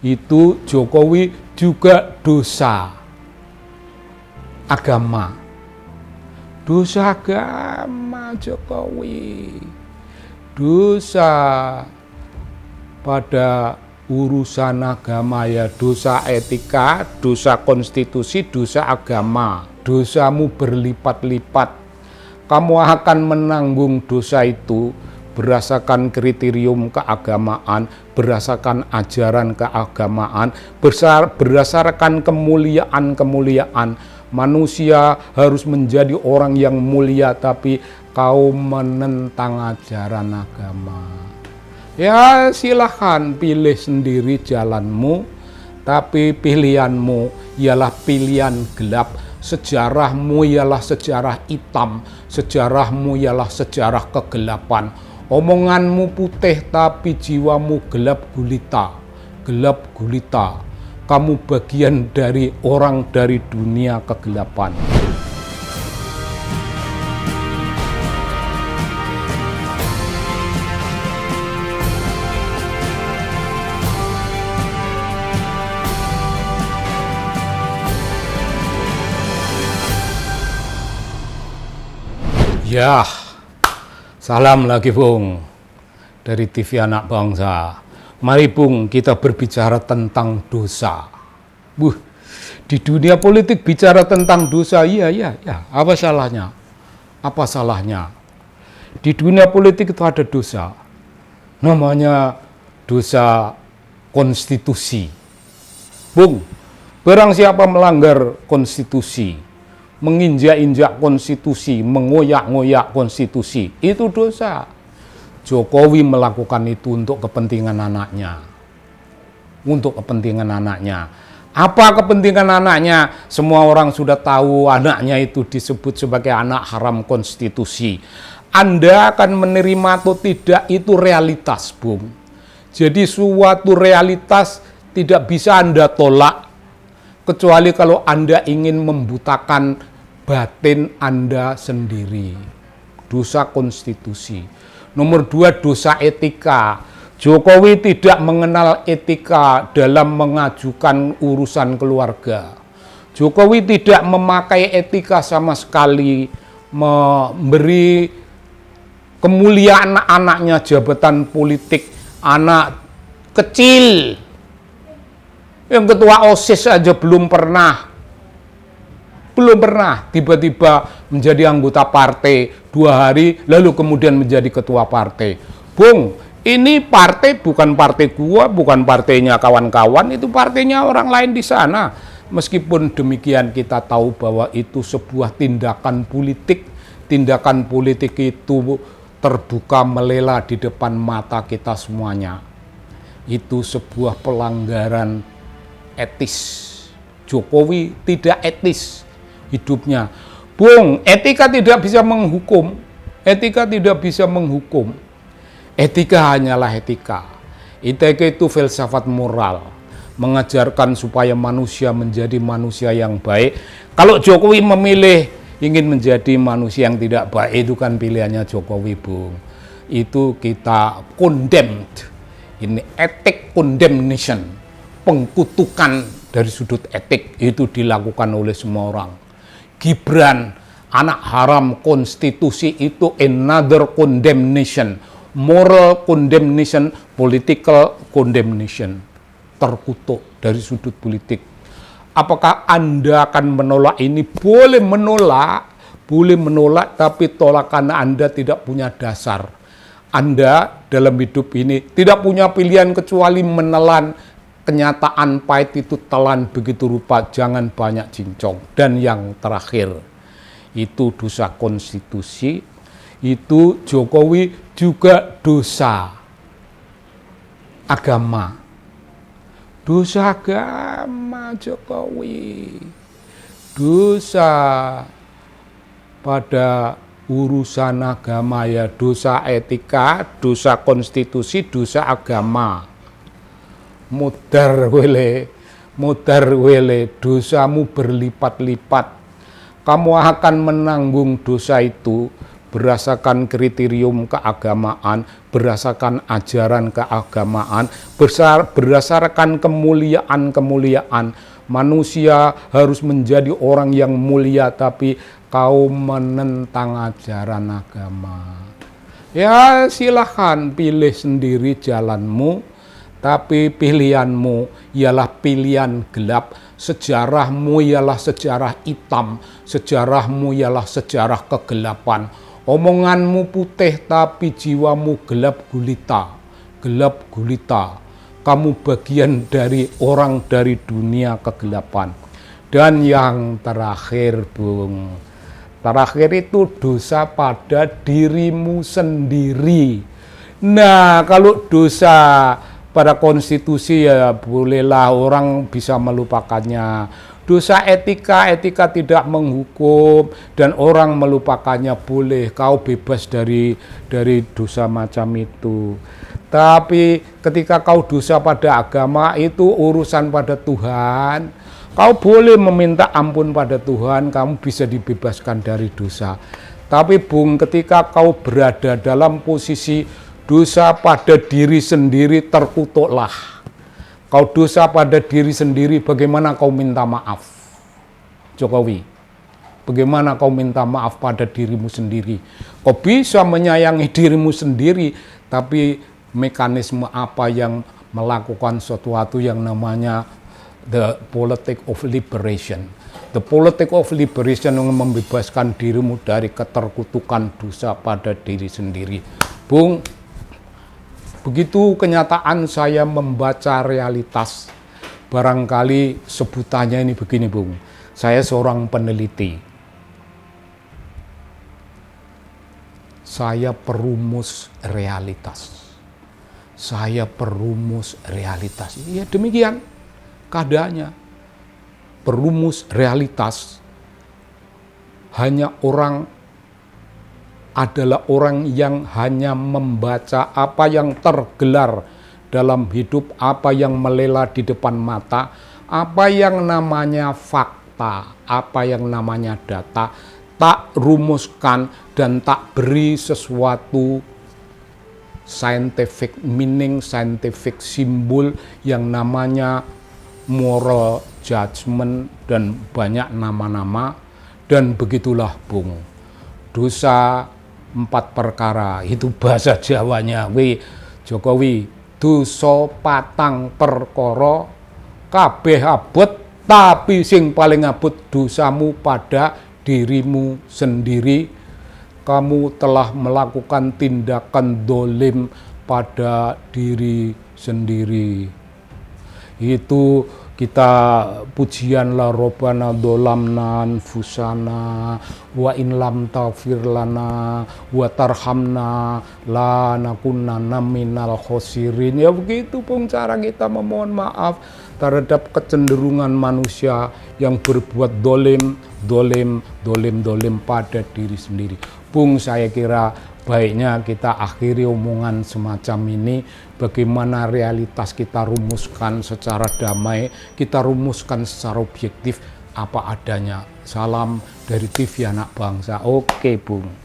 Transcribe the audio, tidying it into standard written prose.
Itu Jokowi juga dosa agama. Dosa agama Jokowi. Dosa pada urusan agama ya, dosa etika, dosa konstitusi, dosa agama. Dosamu berlipat-lipat. Kamu akan menanggung dosa itu berdasarkan kriterium keagamaan, berdasarkan ajaran keagamaan, berdasarkan kemuliaan. Manusia harus menjadi orang yang mulia, tapi kau menentang ajaran agama. Ya silahkan pilih sendiri jalanmu, tapi pilihanmu ialah pilihan gelap. Sejarahmu ialah sejarah hitam, sejarahmu ialah sejarah kegelapan. Omonganmu putih tapi jiwamu gelap gulita, gelap gulita. Kamu bagian dari orang dari dunia kegelapan. Ya, salam lagi Bung dari TV Anak Bangsa. Mari Bung kita berbicara tentang dosa. Di dunia politik bicara tentang dosa, iya. Apa salahnya? Apa salahnya? Di dunia politik itu ada dosa. Namanya dosa konstitusi. Bung, barang siapa melanggar konstitusi, menginjak-injak konstitusi, mengoyak-ngoyak konstitusi, itu dosa. Jokowi melakukan itu untuk kepentingan anaknya. Untuk kepentingan anaknya. Apa kepentingan anaknya? Semua orang sudah tahu anaknya itu disebut sebagai anak haram konstitusi. Anda akan menerima atau tidak itu realitas, Bung. Jadi suatu realitas tidak bisa Anda tolak, kecuali kalau Anda ingin membutakan batin Anda sendiri. Dosa konstitusi. Nomor 2, dosa etika. Jokowi tidak mengenal etika dalam mengajukan urusan keluarga. Jokowi tidak memakai etika sama sekali memberi kemuliaan anaknya jabatan politik, anak kecil. Yang ketua OSIS aja belum pernah tiba-tiba menjadi anggota partai 2 hari lalu kemudian menjadi ketua partai. Bung, ini partai bukan partai gua, bukan partainya kawan-kawan, itu partainya orang lain di sana. Meskipun demikian kita tahu bahwa itu sebuah tindakan politik. Tindakan politik itu terbuka melela di depan mata kita semuanya. Itu sebuah pelanggaran etis. Jokowi tidak etis hidupnya. Bung, etika tidak bisa menghukum. Etika tidak bisa menghukum. Etika hanyalah etika. Etika itu filsafat moral. Mengajarkan supaya manusia menjadi manusia yang baik. Kalau Jokowi memilih ingin menjadi manusia yang tidak baik, itu kan pilihannya Jokowi, Bung. Itu kita condemned. Ini etik condemnation. Pengkutukan dari sudut etik itu dilakukan oleh semua orang. Gibran, anak haram konstitusi, itu another condemnation. Moral condemnation, political condemnation. Terkutuk dari sudut politik. Apakah Anda akan menolak ini? Boleh menolak, tapi tolakan Anda tidak punya dasar. Anda dalam hidup ini tidak punya pilihan kecuali menelan kenyataan pahit itu, telan begitu rupa, jangan banyak cincong. Dan yang terakhir, itu dosa konstitusi, itu Jokowi juga dosa agama. Dosa agama Jokowi. Dosa pada urusan agama ya, dosa etika, dosa konstitusi, dosa agama. Mudar wele, dosamu berlipat-lipat. Kamu akan menanggung dosa itu berdasarkan kriterium keagamaan, berdasarkan ajaran keagamaan, berdasarkan kemuliaan-kemuliaan. Manusia harus menjadi orang yang mulia, tapi kau menentang ajaran agama. Ya silahkan pilih sendiri jalanmu, tapi pilihanmu ialah pilihan gelap. Sejarahmu ialah sejarah hitam, sejarahmu ialah sejarah kegelapan. Omonganmu putih tapi jiwamu gelap gulita, gelap gulita. Kamu bagian dari orang dari dunia kegelapan. Dan yang terakhir, Bung, terakhir itu dosa pada dirimu sendiri. Nah, kalau dosa pada konstitusi ya bolehlah orang bisa melupakannya. Dosa etika tidak menghukum dan orang melupakannya boleh. Kau bebas dari dosa macam itu. Tapi ketika kau dosa pada agama itu urusan pada Tuhan. Kau boleh meminta ampun pada Tuhan, kamu bisa dibebaskan dari dosa. Tapi Bung, ketika kau berada dalam posisi dosa pada diri sendiri, terkutuklah. Kau dosa pada diri sendiri, bagaimana kau minta maaf? Jokowi, bagaimana kau minta maaf pada dirimu sendiri? Kau bisa menyayangi dirimu sendiri, tapi mekanisme apa yang melakukan sesuatu yang namanya the politic of liberation. The politic of liberation yang membebaskan dirimu dari keterkutukan dosa pada diri sendiri. Bung, begitu kenyataan saya membaca realitas, barangkali sebutannya ini begini, Bung. Saya seorang peneliti. Saya perumus realitas. Saya perumus realitas. Ya demikian keadaannya. Perumus realitas hanya adalah orang yang hanya membaca apa yang tergelar dalam hidup, apa yang melela di depan mata, apa yang namanya fakta, apa yang namanya data, tak rumuskan dan tak beri sesuatu scientific meaning, scientific simbol yang namanya moral judgment dan banyak nama-nama. Dan begitulah, Bung, dosa 4 perkara itu bahasa Jawanya Jokowi, dosa patang perkara kabeh abot, tapi sing paling abot dosamu pada dirimu sendiri. Kamu telah melakukan tindakan dolim pada diri sendiri. Itu kita pujian la robbana dolamna anfusana wa in lam taghfir lana wa tarhamna la nakunanna minal khosirin. Ya begitu Bung cara kita memohon maaf terhadap kecenderungan manusia yang berbuat dolim pada diri sendiri. Bung, saya kira baiknya kita akhiri omongan semacam ini. Bagaimana realitas kita rumuskan secara damai, kita rumuskan secara objektif apa adanya. Salam dari TV Anak Bangsa. Oke, Bung.